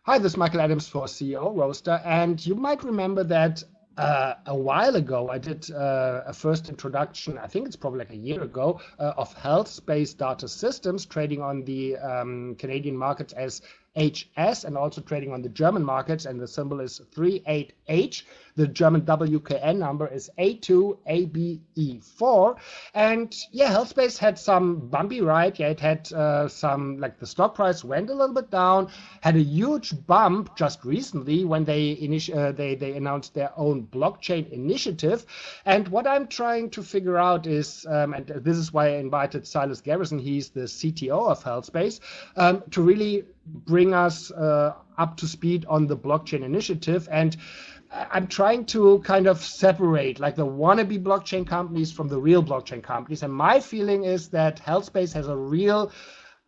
Hi, this is Michael Adams for CEO Roaster, and you might remember that a while ago I did a first introduction, I think it's probably like a year ago, of HealthSpace Data Systems trading on the Canadian markets as HS and also trading on the German markets, and the symbol is 38H. The German WKN number is A2ABE4. And yeah, HealthSpace had some bumpy ride. Yeah, it had some, like the stock price went a little bit down, had a huge bump just recently when they announced their own blockchain initiative. And what I'm trying to figure out is, and this is why I invited Silas Garrison, he's the CTO of HealthSpace, to really bring us up to speed on the blockchain initiative. And I'm trying to kind of separate like the wannabe blockchain companies from the real blockchain companies. And my feeling is that HealthSpace has a real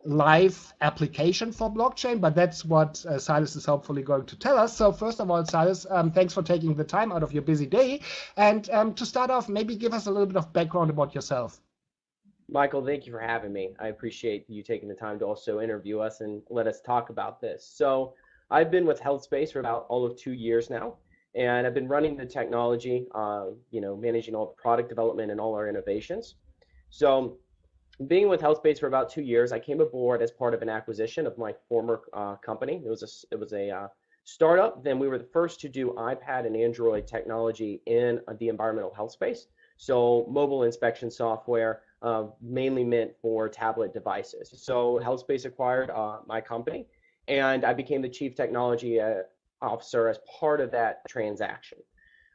live application for blockchain, but that's what Silas is hopefully going to tell us. So first of all, Silas, thanks for taking the time out of your busy day. And to start off, maybe give us a little bit of background about yourself. Michael, thank you for having me. I appreciate you taking the time to also interview us and let us talk about this. So I've been with HealthSpace for about all of 2 years now, and I've been running the technology, managing all the product development and all our innovations. So being with HealthSpace for about 2 years, I came aboard as part of an acquisition of my former company. It was a startup. Then we were the first to do iPad and Android technology in the environmental health space. So mobile inspection software, mainly meant for tablet devices. So HealthSpace acquired my company, and I became the chief technology officer as part of that transaction.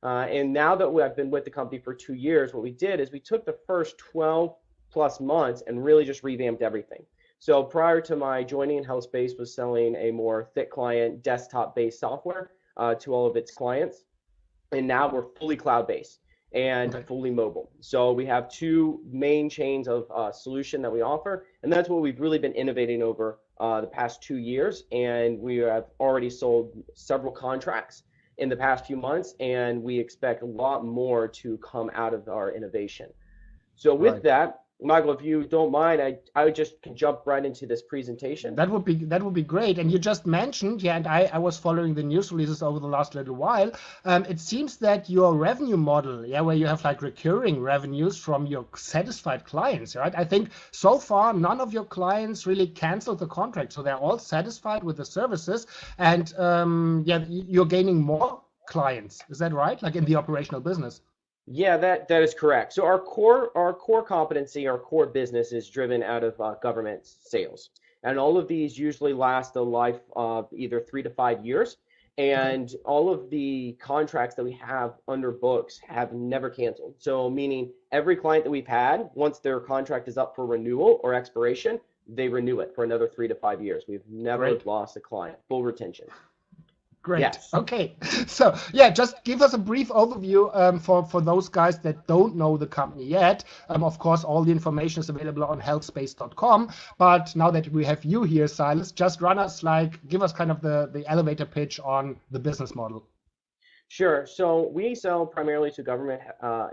And now that I've been with the company for 2 years, what we did is we took the first 12 plus months and really just revamped everything. So prior to my joining, HealthSpace was selling a more thick client desktop-based software to all of its clients. And now we're fully cloud-based and fully mobile. So we have two main chains of solution that we offer, and that's what we've really been innovating over the past 2 years. And we have already sold several contracts in the past few months, and we expect a lot more to come out of our innovation. So with that, Michael, if you don't mind, I would just jump right into this presentation. That would be great. And you just mentioned, yeah, and I was following the news releases over the last little while. It seems that your revenue model, yeah, where you have like recurring revenues from your satisfied clients, right? I think so far none of your clients really canceled the contract, so they're all satisfied with the services, and yeah, you're gaining more clients. Is that right? Like in the operational business? Yeah, that is correct. So our core competency, our core business is driven out of government sales, and all of these usually last a life of either 3 to 5 years. And all of the contracts that we have under books have never canceled. So meaning every client that we've had, once their contract is up for renewal or expiration, they renew it for another 3 to 5 years. We've never lost a client. Full retention. Great. Yes. Okay. So yeah, just give us a brief overview for those guys that don't know the company yet. Of course, all the information is available on healthspace.com. But now that we have you here, Silas, just give us kind of the elevator pitch on the business model. Sure. So we sell primarily to government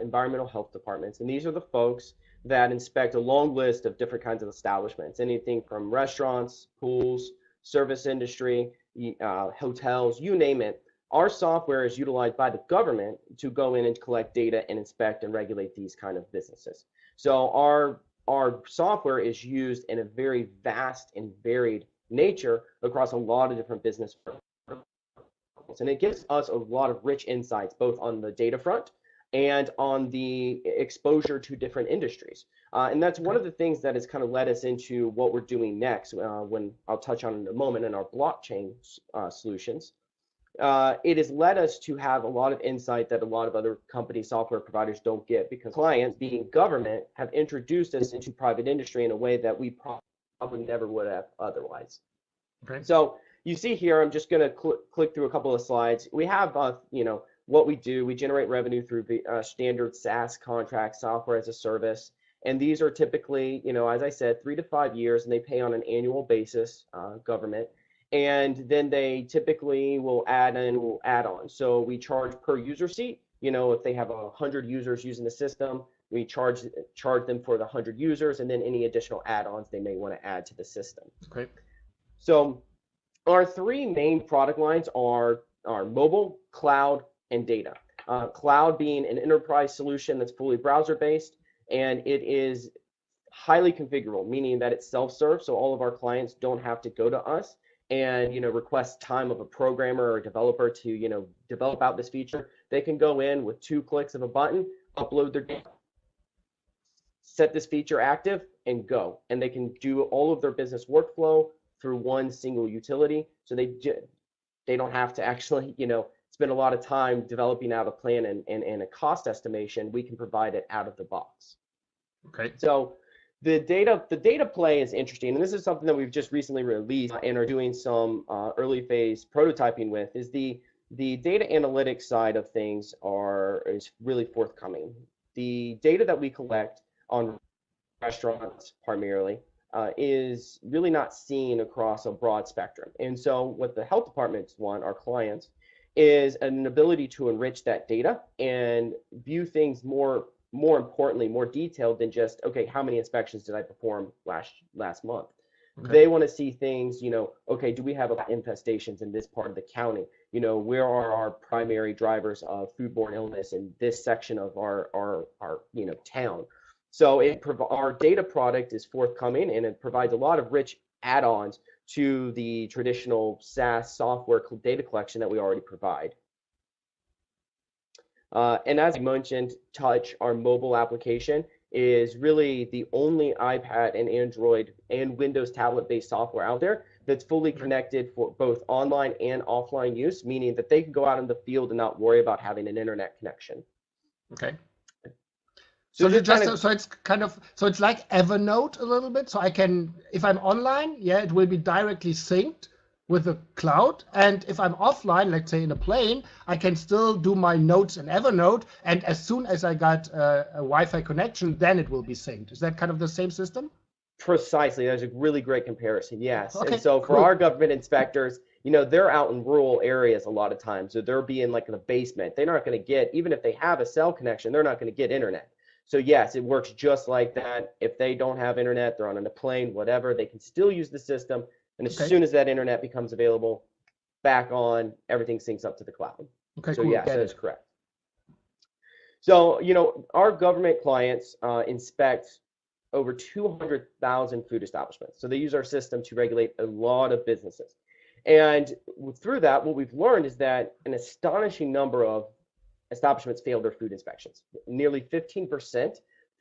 environmental health departments, and these are the folks that inspect a long list of different kinds of establishments, anything from restaurants, pools, service industry, hotels, you name it. Our software is utilized by the government to go in and collect data and inspect and regulate these kind of businesses. So our software is used in a very vast and varied nature across a lot of different business verticals. And it gives us a lot of rich insights, both on the data front and on the exposure to different industries. And that's one of the things that has kind of led us into what we're doing next, when I'll touch on in a moment in our blockchain solutions. It has led us to have a lot of insight that a lot of other company software providers don't get, because clients, being government, have introduced us into private industry in a way that we probably never would have otherwise. So you see here, I'm just going to click through a couple of slides. We have, what we do. We generate revenue through the standard SaaS contract, software as a service. And these are typically, as I said, 3 to 5 years, and they pay on an annual basis, government. And then they typically will add on. So we charge per user seat. If they have 100 users using the system, we charge them for the 100 users, and then any additional add-ons they may want to add to the system. Great. So Our three main product lines are mobile, cloud, and data. Cloud being an enterprise solution that's fully browser-based, and it is highly configurable, meaning that it's self-serve, so all of our clients don't have to go to us and request time of a programmer or a developer to develop out this feature. They can go in with 2 clicks of a button, upload their data, set this feature active, and go. And they can do all of their business workflow through one single utility, so they don't have to actually spend a lot of time developing out a plan and a cost estimation. We can provide it out of the box. Okay. So the data play is interesting, and this is something that we've just recently released and are doing some early phase prototyping with. Is the data analytics side of things is really forthcoming. The data that we collect on restaurants primarily is really not seen across a broad spectrum. And so what the health departments want, our clients, is an ability to enrich that data and view things more importantly, more detailed than just, okay, how many inspections did I perform last month? Okay. They want to see things, okay, do we have infestations in this part of the county? Where are our primary drivers of foodborne illness in this section of our town? So our data product is forthcoming, and it provides a lot of rich add-ons to the traditional SaaS software data collection that we already provide. And as I mentioned, Touch, our mobile application, is really the only iPad and Android and Windows tablet-based software out there that's fully connected for both online and offline use, meaning that they can go out in the field and not worry about having an internet connection. Okay. So it's like Evernote a little bit. So I can, if I'm online, it will be directly synced with the cloud, and if I'm offline, let's say in a plane, I can still do my notes in Evernote, and as soon as I got a Wi-Fi connection, then it will be synced. Is that kind of the same system? Precisely. That's a really great comparison. Yes. Okay, and so for cool. our government inspectors, they're out in rural areas a lot of times, so they're being like in a basement. They're not going to get, even if they have a cell connection, they're not going to get internet. So yes, it works just like that. If they don't have internet, they're on a plane, whatever, they can still use the system. And as soon as that internet becomes available, back on, everything syncs up to the cloud. Okay, so cool. yes, that is correct. So, our government clients inspect over 200,000 food establishments. So they use our system to regulate a lot of businesses. And through that, what we've learned is that an astonishing number of establishments fail their food inspections. Nearly 15%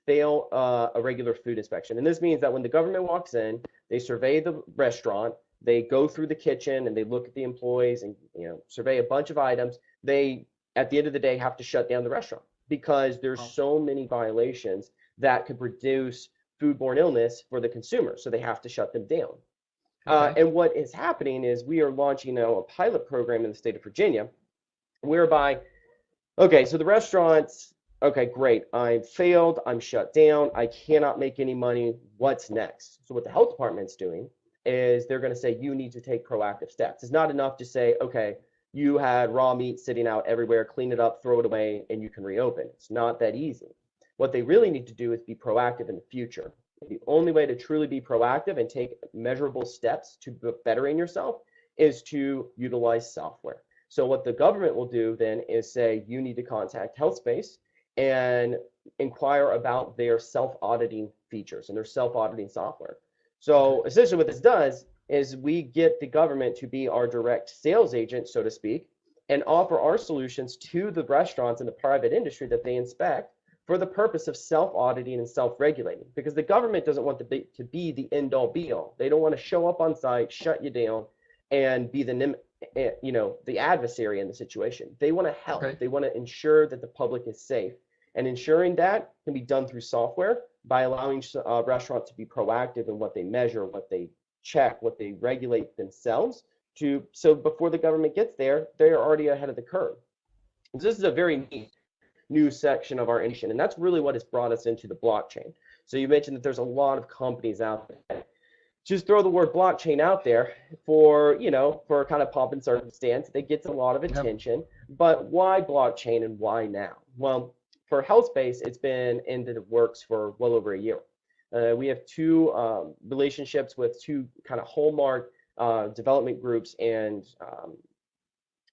fail a regular food inspection. And this means that when the government walks in, they survey the restaurant, they go through the kitchen, and they look at the employees and survey a bunch of items. They, at the end of the day, have to shut down the restaurant because there's so many violations that could produce foodborne illness for the consumer. So they have to shut them down. Okay. And what is happening is we are launching a pilot program in the state of Virginia whereby, okay, so the restaurants, okay, great, I failed, I'm shut down, I cannot make any money, what's next? So what the health department's doing is they're going to say you need to take proactive steps. It's not enough to say, okay, you had raw meat sitting out everywhere, clean it up, throw it away, and you can reopen. It's not that easy. What they really need to do is be proactive in the future. The only way to truly be proactive and take measurable steps to bettering yourself is to utilize software. So what the government will do then is say you need to contact HealthSpace and inquire about their self-auditing features and their self-auditing software. So essentially what this does is we get the government to be our direct sales agent, so to speak, and offer our solutions to the restaurants and the private industry that they inspect for the purpose of self-auditing and self-regulating, because the government doesn't want to be the end-all be-all. They don't want to show up on site, shut you down, and be the adversary in the situation. They want to help. Okay. They want to ensure that the public is safe, and ensuring that can be done through software by allowing restaurants to be proactive in what they measure, what they check, what they regulate themselves so before the government gets there, they're already ahead of the curve. So this is a very neat new section of our innovation, and that's really what has brought us into the blockchain. So you mentioned that there's a lot of companies out there. Just throw the word blockchain out there for kind of pomp and circumstance. It gets a lot of attention, but why blockchain and why now? Well, for HealthSpace, it's been in the works for well over a year. We have two relationships with two kind of hallmark development groups and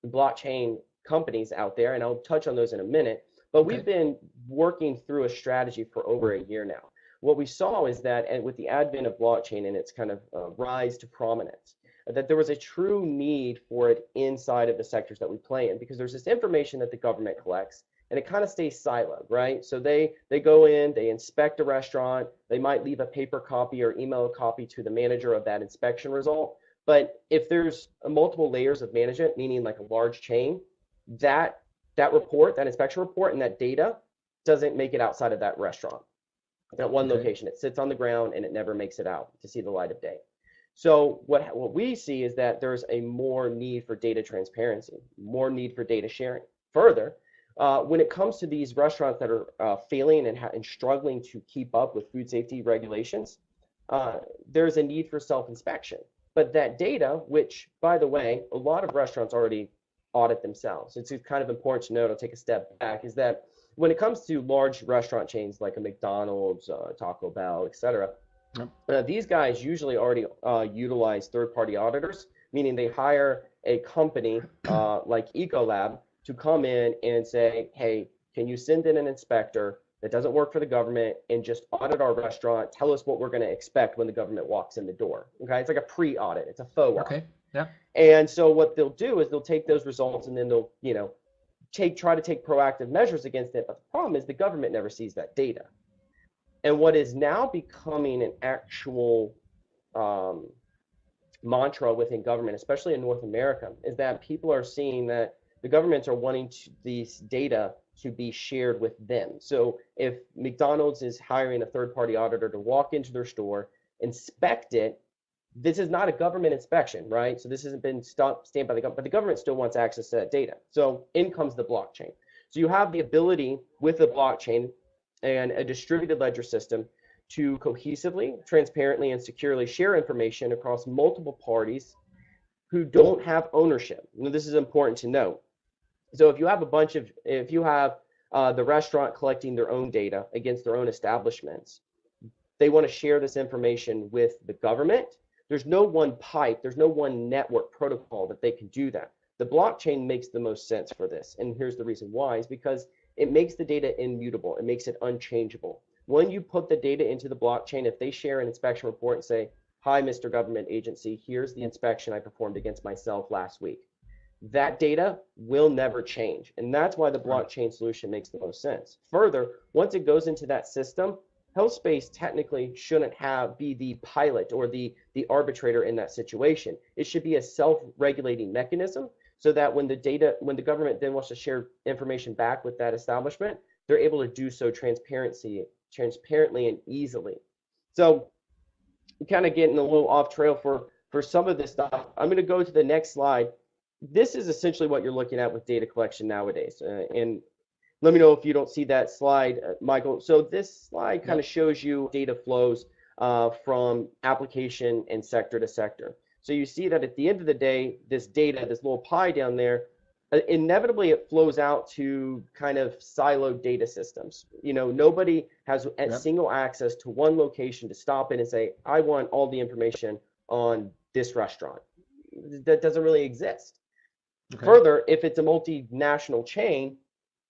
blockchain companies out there, and I'll touch on those in a minute. But we've been working through a strategy for over a year now. What we saw is that, and with the advent of blockchain and its kind of rise to prominence, that there was a true need for it inside of the sectors that we play in, because there's this information that the government collects, and it kind of stays siloed, right? So they go in, they inspect a restaurant, they might leave a paper copy or email a copy to the manager of that inspection result. But if there's multiple layers of management, meaning like a large chain, that report, that inspection report, and that data doesn't make it outside of that restaurant, that one location. It sits on the ground and it never makes it out to see the light of day. So what we see is that there's a more need for data transparency, more need for data sharing. Further, when it comes to these restaurants that are failing and struggling to keep up with food safety regulations, there's a need for self-inspection. But that data, which, by the way, a lot of restaurants already audit themselves. It's kind of important to note, I'll take a step back, is that when it comes to large restaurant chains like a McDonald's, Taco Bell, etc., these guys usually already utilize third-party auditors, meaning they hire a company like Ecolab to come in and say, hey, can you send in an inspector that doesn't work for the government and just audit our restaurant, tell us what we're going to expect when the government walks in the door. Okay, it's like a pre-audit, it's a faux audit. Okay, yeah. And so what they'll do is they'll take those results and then they'll, try to take proactive measures against it. But the problem is the government never sees that data. And what is now becoming an actual mantra within government, especially in North America, is that people are seeing that the governments are wanting these data to be shared with them. So if McDonald's is hiring a third-party auditor to walk into their store, inspect it, this is not a government inspection, right? So this hasn't been stamped by the government, but the government still wants access to that data. So in comes the blockchain. So you have the ability with the blockchain and a distributed ledger system to cohesively, transparently, and securely share information across multiple parties who don't have ownership. Now, this is important to note. So if you have the restaurant collecting their own data against their own establishments, they want to share this information with the government. There's no one pipe, there's no one network protocol that they can do that. The blockchain makes the most sense for this, and here's the reason why, is because it makes the data immutable, it makes it unchangeable. When you put the data into the blockchain, if they share an inspection report and say, hi, Mr. Government Agency, here's the inspection I performed against myself last week, that data will never change, and that's why the blockchain solution makes the most sense. Further, once it goes into that system, HealthSpace technically shouldn't be the pilot or the arbitrator in that situation. It should be a self-regulating mechanism so that when the government then wants to share information back with that establishment, they're able to do so transparently and easily. So kind of getting a little off trail for some of this stuff. I'm going to go to the next slide. This is essentially what you're looking at with data collection nowadays. And let me know if you don't see that slide, Michael. So this slide kind of shows you data flows from application and sector to sector. So you see that at the end of the day, this data, this little pie down there, inevitably it flows out to kind of siloed data systems. Nobody has single access to one location to stop in and say, I want all the information on this restaurant. That doesn't really exist. Further, if it's a multinational chain,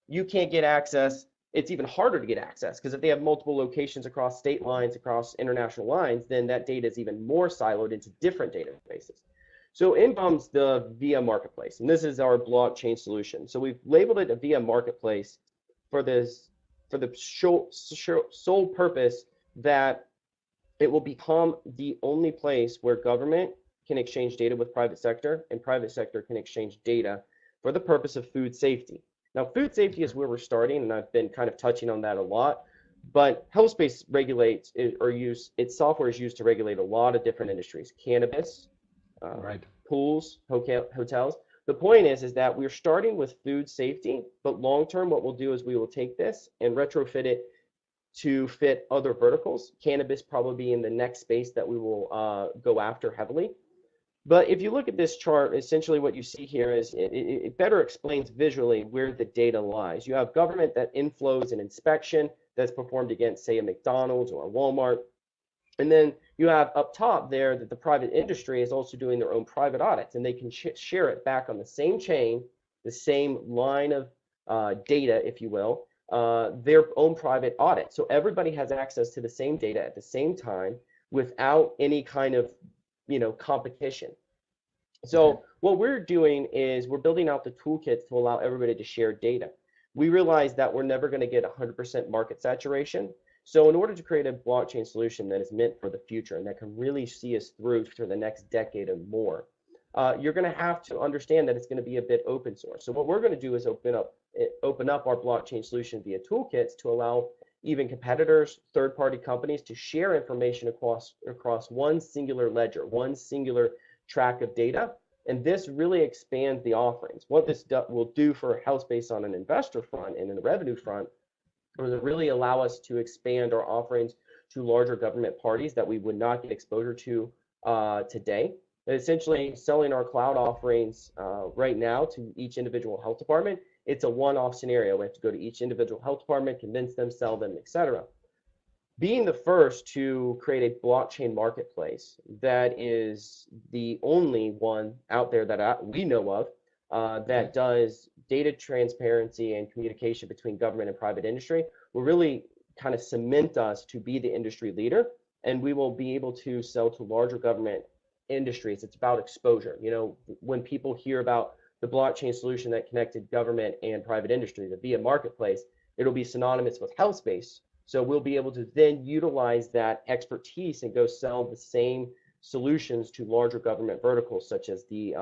you can't get access. It's even harder to get access because if they have multiple locations across state lines, across international lines, then that data is even more siloed into different databases. So in comes the VIA marketplace, and this is our blockchain solution. So we've labeled it a VIA marketplace for the sole purpose that it will become the only place where government can exchange data with private sector, and private sector can exchange data for the purpose of food safety. Now, food safety is where we're starting, and I've been kind of touching on that a lot. But HealthSpace regulates its software is used to regulate a lot of different industries: cannabis, pools, hotels. The point is that we're starting with food safety, but long term, what we'll do is we will take this and retrofit it to fit other verticals. Cannabis probably be in the next space that we will go after heavily. But if you look at this chart, essentially what you see here is it better explains visually where the data lies. You have government that inflows an inspection that's performed against, say, a McDonald's or a Walmart. And then you have up top there that the private industry is also doing their own private audits, and they can share it back on the same chain, the same line of data, if you will, their own private audit. So everybody has access to the same data at the same time without any kind of, competition. So what we're doing is we're building out the toolkits to allow everybody to share data. We realize that we're never going to get 100% market saturation. So in order to create a blockchain solution that is meant for the future and that can really see us through for the next decade and more, you're going to have to understand that it's going to be a bit open source. So what we're going to do is open up our blockchain solution via toolkits to allow even competitors, third-party companies to share information across one singular ledger, one singular track of data. And this really expands the offerings. What this will do for HealthSpace on an investor front and in the revenue front will really allow us to expand our offerings to larger government parties that we would not get exposure to today. And essentially, selling our cloud offerings right now to each individual health department, it's a one-off scenario. We have to go to each individual health department, convince them, sell them, etc. Being the first to create a blockchain marketplace that is the only one out there that we know of that does data transparency and communication between government and private industry will really kind of cement us to be the industry leader, and we will be able to sell to larger government industries. It's about exposure. When people hear about the blockchain solution that connected government and private industry, the via marketplace, it'll be synonymous with HealthSpace. So we'll be able to then utilize that expertise and go sell the same solutions to larger government verticals, such as the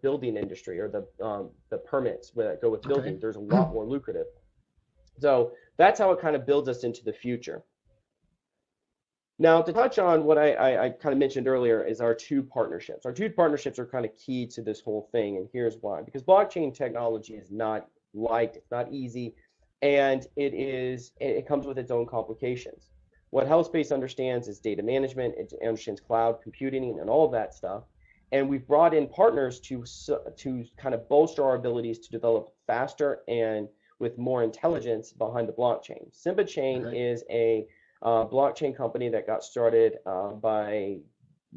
building industry or the permits that go with building. There's a lot more lucrative. So that's how it kind of builds us into the future. Now, to touch on what I kind of mentioned earlier is our two partnerships. Our two partnerships are kind of key to this whole thing, and here's why. Because blockchain technology is not light, it's not easy, and it comes with its own complications. What HealthSpace understands is data management, it understands cloud computing and all of that stuff. And we've brought in partners to kind of bolster our abilities to develop faster and with more intelligence behind the blockchain. SimbaChain is a blockchain company that got started by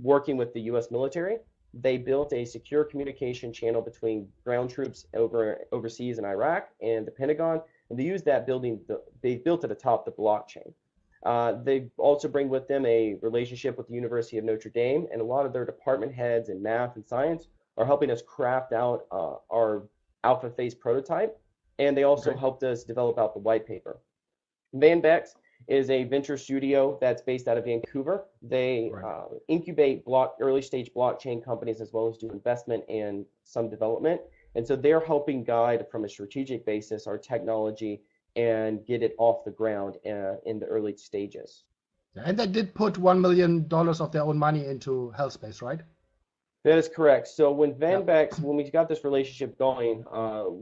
working with the U.S. military. They built a secure communication channel between ground troops overseas in Iraq and the Pentagon, and they used that they built it atop the blockchain. They also bring with them a relationship with the University of Notre Dame, and a lot of their department heads in math and science are helping us craft out our alpha phase prototype, and they also helped us develop out the white paper. Van Bex is a venture studio that's based out of Vancouver. They incubate early stage blockchain companies as well as do investment and some development. And so they're helping guide from a strategic basis our technology and get it off the ground in the early stages. And they did put $1 million of their own money into HealthSpace, right? That is correct. So when Van Bex, when we got this relationship going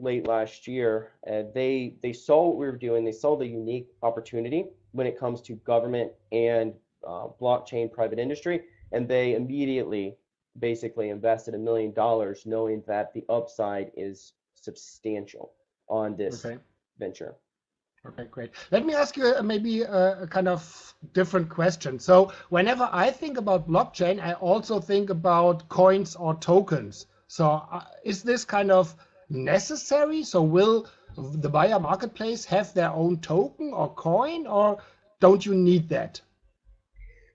late last year, they saw what we were doing. They saw the unique opportunity when it comes to government and blockchain private industry, and they immediately basically invested $1 million, knowing that the upside is substantial on this venture. Okay, great. Let me ask you maybe a kind of different question. So whenever I think about blockchain, I also think about coins or tokens. So is this kind of necessary? So will the buyer marketplace have their own token or coin, or don't you need that?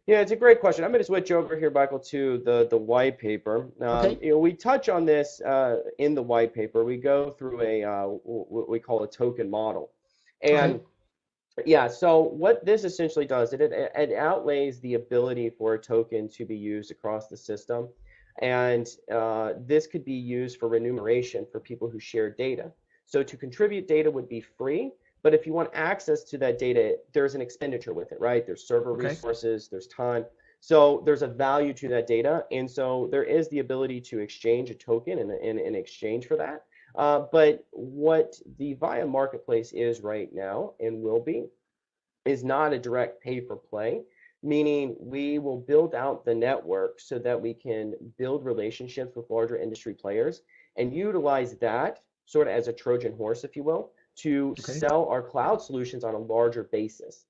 Yeah, it's a great question. I'm going to switch over here, Michael, to the white paper. We touch on this in the white paper. We go through what we call a token model. And so what this essentially does, it outlays the ability for a token to be used across the system. And this could be used for remuneration for people who share data. So to contribute data would be free, but if you want access to that data, there's an expenditure with it, right? There's server resources, there's time. So there's a value to that data. And so there is the ability to exchange a token in exchange for that. But what the via marketplace is right now and will be is not a direct pay for play, meaning we will build out the network so that we can build relationships with larger industry players and utilize that sort of as a Trojan horse, if you will, to sell our cloud solutions on a larger basis.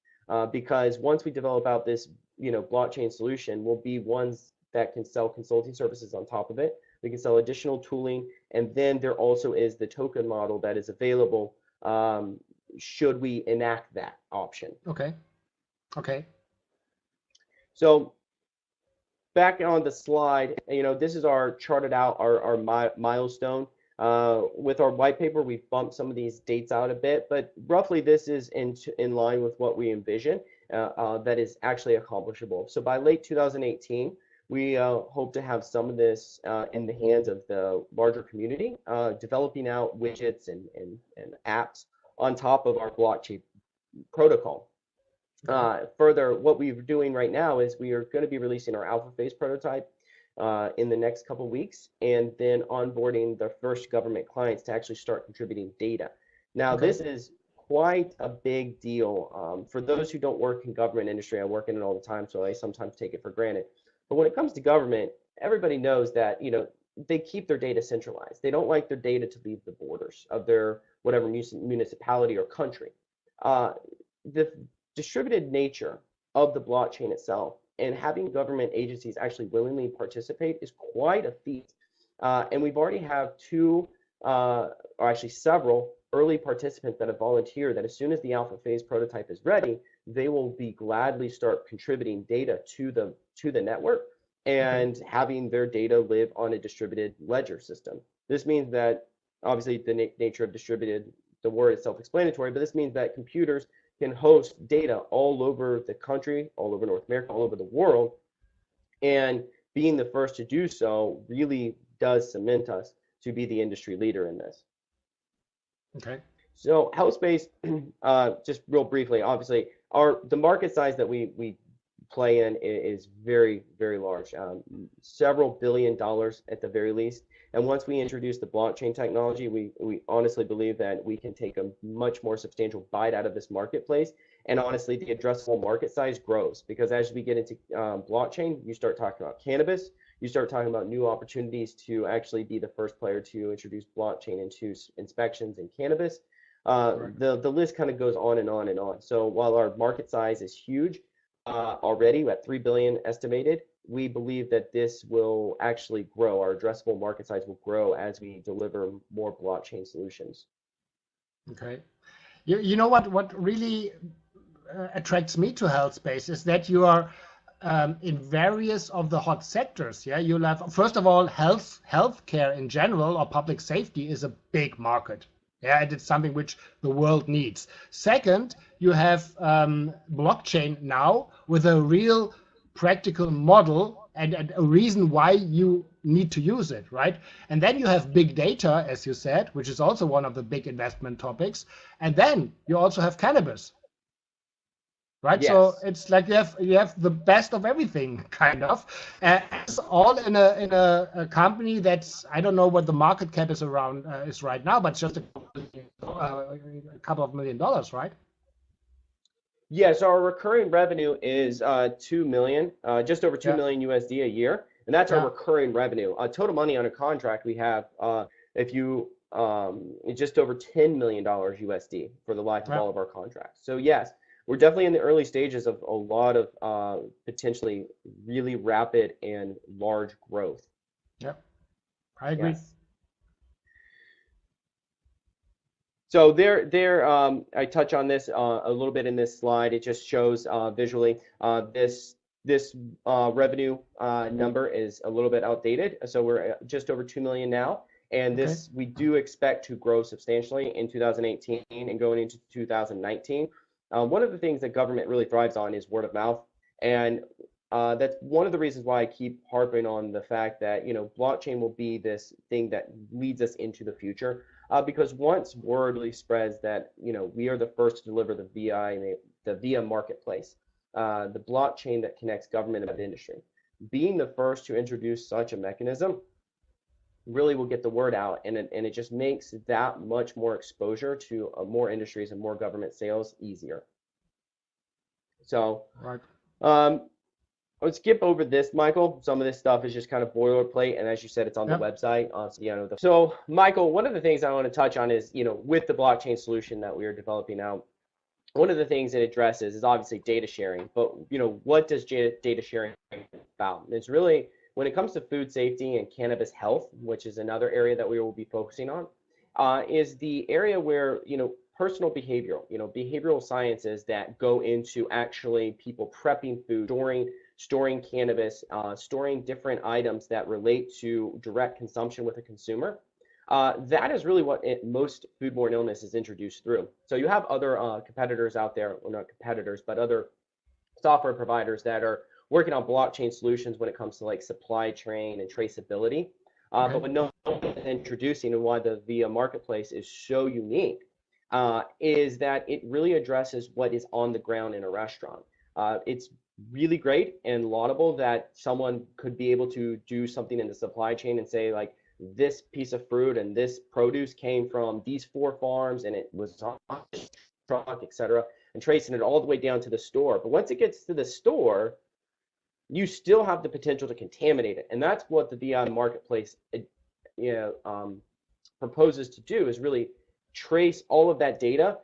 Because once we develop out this blockchain solution will be ones that can sell consulting services on top of it. We can sell additional tooling, and then there also is the token model that is available should we enact that option. Okay. Okay. So back on the slide, this is our charted out our milestone. With our white paper, we've bumped some of these dates out a bit, but roughly this is in line with what we envision that is actually accomplishable. So by late 2018, we hope to have some of this in the hands of the larger community, developing out widgets and apps on top of our blockchain protocol. Further, what we're doing right now is we are going to be releasing our alpha phase prototype in the next couple of weeks, and then onboarding the first government clients to actually start contributing data. Now, this is quite a big deal. For those who don't work in government industry, I work in it all the time, so I sometimes take it for granted. But when it comes to government, everybody knows that they keep their data centralized. They don't like their data to leave the borders of their whatever municipality or country. The distributed nature of the blockchain itself and having government agencies actually willingly participate is quite a feat. And we've already have two, or actually several, early participants that have volunteered that as soon as the alpha phase prototype is ready, they will be gladly start contributing data to the network and having their data live on a distributed ledger system. This means that obviously the nature of distributed, the word is self-explanatory, but this means that computers can host data all over the country, all over North America, all over the world, and being the first to do so really does cement us to be the industry leader in this. Okay. So HealthSpace, just real briefly, obviously, the market size that we play in is very, very large, several $billion at the very least. And once we introduce the blockchain technology, we honestly believe that we can take a much more substantial bite out of this marketplace. And honestly, the addressable market size grows because as we get into blockchain, you start talking about cannabis, you start talking about new opportunities to actually be the first player to introduce blockchain into inspections in cannabis. The list kind of goes on and on and on. So while our market size is huge already at 3 billion estimated, we believe that this will actually grow. Our addressable market size will grow as we deliver more blockchain solutions. Okay. You know what really attracts me to HealthSpace is that you are in various of the hot sectors. Yeah, you'll have, first of all, healthcare in general or public safety is a big market. Yeah, and it's something which the world needs. Second, you have blockchain now with a real practical model and a reason why you need to use it, right? And then you have big data, as you said, which is also one of the big investment topics. And then you also have cannabis, right? Yes. So it's like you have the best of everything, kind of. It's all in a company that's, I don't know what the market cap is around is right now, but it's just a couple of $1 million, right? Yes, our recurring revenue is 2 million, just over 2 million USD a year, and that's our recurring revenue. Total money on a contract we have, just over $10 million USD for the life of all of our contracts. So yes, we're definitely in the early stages of a lot of potentially really rapid and large growth. Yep, I agree. Yes. So I touch on this a little bit in this slide. It just shows visually this revenue number is a little bit outdated. So we're just over 2 million now, and this we do expect to grow substantially in 2018 and going into 2019. One of the things that government really thrives on is word of mouth, and that's one of the reasons why I keep harping on the fact that blockchain will be this thing that leads us into the future. Because once word really spreads that we are the first to deliver the VI and the via marketplace, the blockchain that connects government and industry, being the first to introduce such a mechanism really will get the word out, and it just makes that much more exposure to more industries and more government sales easier. So let's skip over this, Michael. Some of this stuff is just kind of boilerplate, and as you said, it's on the website. So, Michael, one of the things I want to touch on is, with the blockchain solution that we are developing out, one of the things it addresses is obviously data sharing, but what does data sharing about? It's really, when it comes to food safety and cannabis health, which is another area that we will be focusing on, is the area where personal behavioral sciences that go into actually people prepping food, storing cannabis, storing different items that relate to direct consumption with a consumer. That is really what most foodborne illness is introduced through. So you have other competitors out there, well, not competitors, but other software providers that are working on blockchain solutions when it comes to like supply chain and traceability. But what no one is introducing, and why the VIA marketplace is so unique, is that it really addresses what is on the ground in a restaurant. It's really great and laudable that someone could be able to do something in the supply chain and say, like, this piece of fruit and this produce came from these 4 farms and it was on this truck, etc., and tracing it all the way down to the store. But once it gets to the store, you still have the potential to contaminate it, and that's what the VI marketplace proposes to do, is really trace all of that data.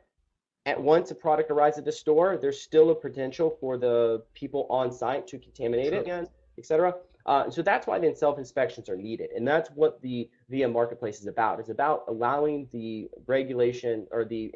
At once a product arrives at the store, there's still a potential for the people on site to contaminate it again, etc. So that's why then self-inspections are needed, and that's what the VIA marketplace is about. It's about allowing the regulation, or the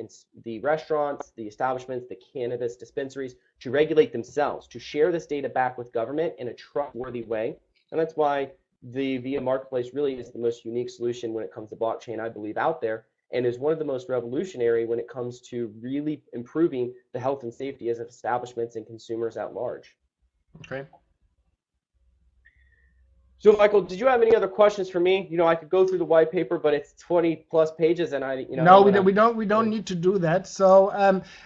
restaurants, the establishments, the cannabis dispensaries to regulate themselves, to share this data back with government in a trustworthy way. And that's why the VIA marketplace really is the most unique solution when it comes to blockchain, I believe, out there, and is one of the most revolutionary when it comes to really improving the health and safety of establishments and consumers at large. Okay. So, Michael, did you have any other questions for me? I could go through the white paper, but it's 20 plus pages, and No, we don't need to do that. So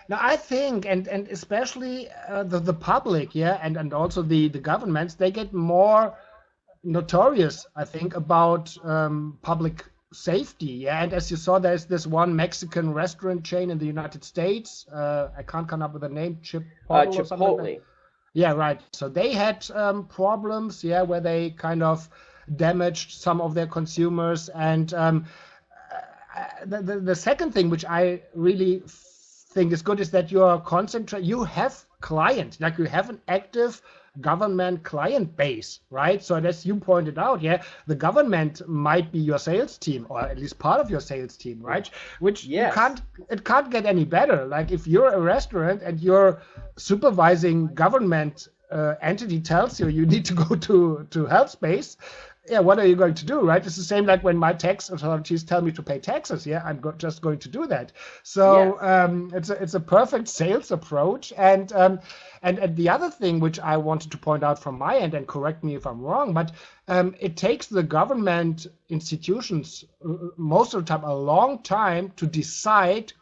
now I think, and especially the public, and also the governments, they get more notorious, I think, about public safety. And as you saw, there's this one Mexican restaurant chain in the United States. I can't come up with a name. Chipotle. Or something like that. Yeah, right. So they had problems, where they kind of damaged some of their consumers. And the second thing, which I really think is good, is that you have clients, like you have an active government client base, right? So as you pointed out, the government might be your sales team, or at least part of your sales team, right? Which it can't get any better. Like if you're a restaurant and your supervising government entity tells you need to go to HealthSpace, what are you going to do, right? It's the same like when my tax authorities tell me to pay taxes. I'm just going to do that. So it's a perfect sales approach. And the other thing which I wanted to point out from my end, and correct me if I'm wrong, but it takes the government institutions most of the time a long time to decide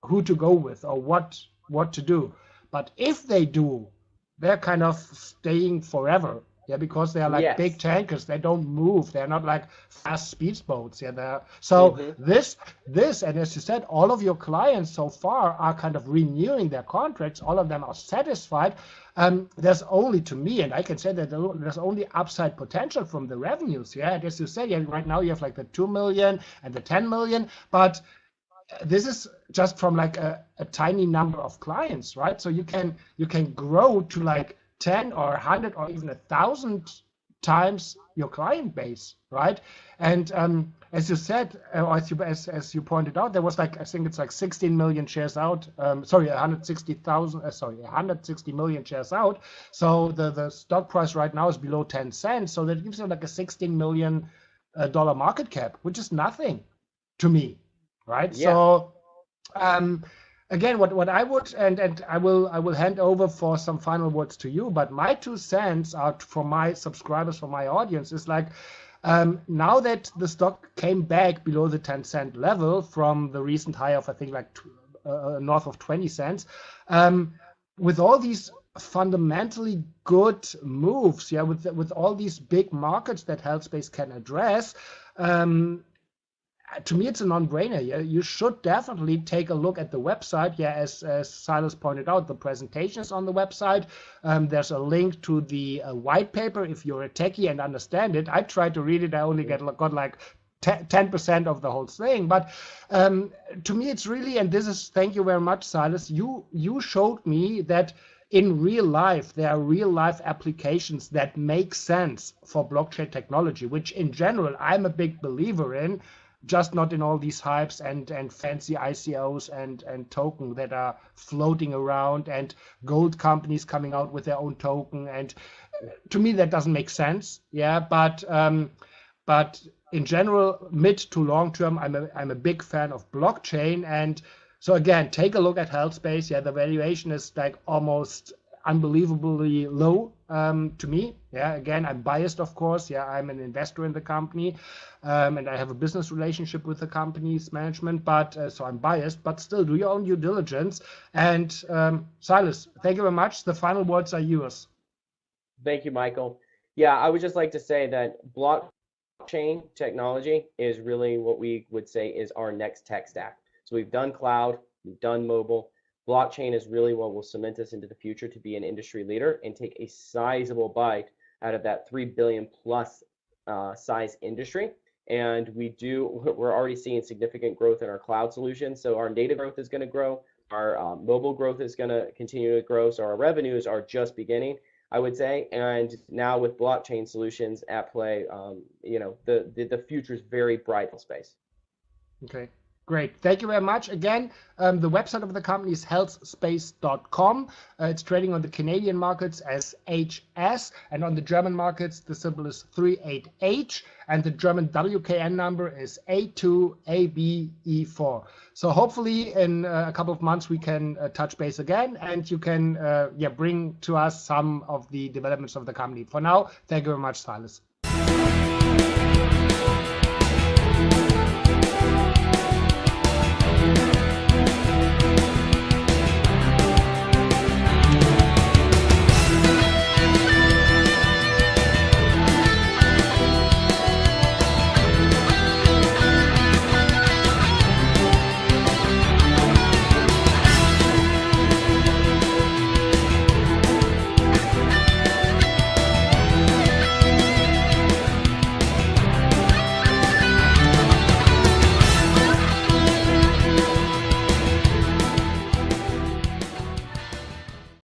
who to go with or what to do. But if they do, they're kind of staying forever. Because they are like big tankers. They don't move. They're not like fast speedboats. This, and as you said, all of your clients so far are kind of renewing their contracts. All of them are satisfied. There's only, to me, and I can say that there's only upside potential from the revenues. And as you said, right now you have like the 2 million and the 10 million, but this is just from like a tiny number of clients, right? So you can grow to like 10 or 100 or even 1,000 times your client base, right? And as you said, or as you pointed out, there was like, I think it's like 16 million shares out. 160 million shares out. So the stock price right now is below 10 cents. So that gives you like a $16 million market cap, which is nothing to me, right? So again, what I would, and I will hand over for some final words to you, but my 2 cents are for my subscribers, for my audience, is like, now that the stock came back below the 10-cent level from the recent high of, I think, like north of 20 cents, with all these fundamentally good moves, with all these big markets that HealthSpace can address, to me, it's a non-brainer. You should definitely take a look at the website. As Silas pointed out, the presentation is on the website. There's a link to the white paper if you're a techie and understand it. I tried to read it. I only got like 10% of the whole thing. But to me, it's really, and this is, thank you very much, Silas. You showed me that in real life, there are real life applications that make sense for blockchain technology, which in general, I'm a big believer in, just not in all these hypes and fancy ICOs and token that are floating around and gold companies coming out with their own token. And to me, that doesn't make sense. Yeah, but in general, mid to long term, I'm a big fan of blockchain. And so again, take a look at HealthSpace. Yeah, the valuation is like almost unbelievably low to me. Yeah, again, I'm biased, of course. Yeah, I'm an investor in the company, and I have a business relationship with the company's management. But so I'm biased. But still, do your own due diligence. And Silas, thank you very much. The final words are yours. Thank you, Michael. Yeah, I would just like to say that blockchain technology is really what we would say is our next tech stack. So we've done cloud, we've done mobile. Blockchain is really what will cement us into the future to be an industry leader and take a sizable bite out of that 3 billion plus size industry. And we're already seeing significant growth in our cloud solutions. So our native growth is going to grow. Our mobile growth is going to continue to grow. So our revenues are just beginning, I would say. And now with blockchain solutions at play, the future is very bright in space. Okay. Great. Thank you very much. Again, the website of the company is healthspace.com. It's trading on the Canadian markets as HS, and on the German markets, the symbol is 38H, and the German WKN number is A2ABE4. So hopefully in a couple of months, we can touch base again, and you can bring to us some of the developments of the company. For now, thank you very much, Silas.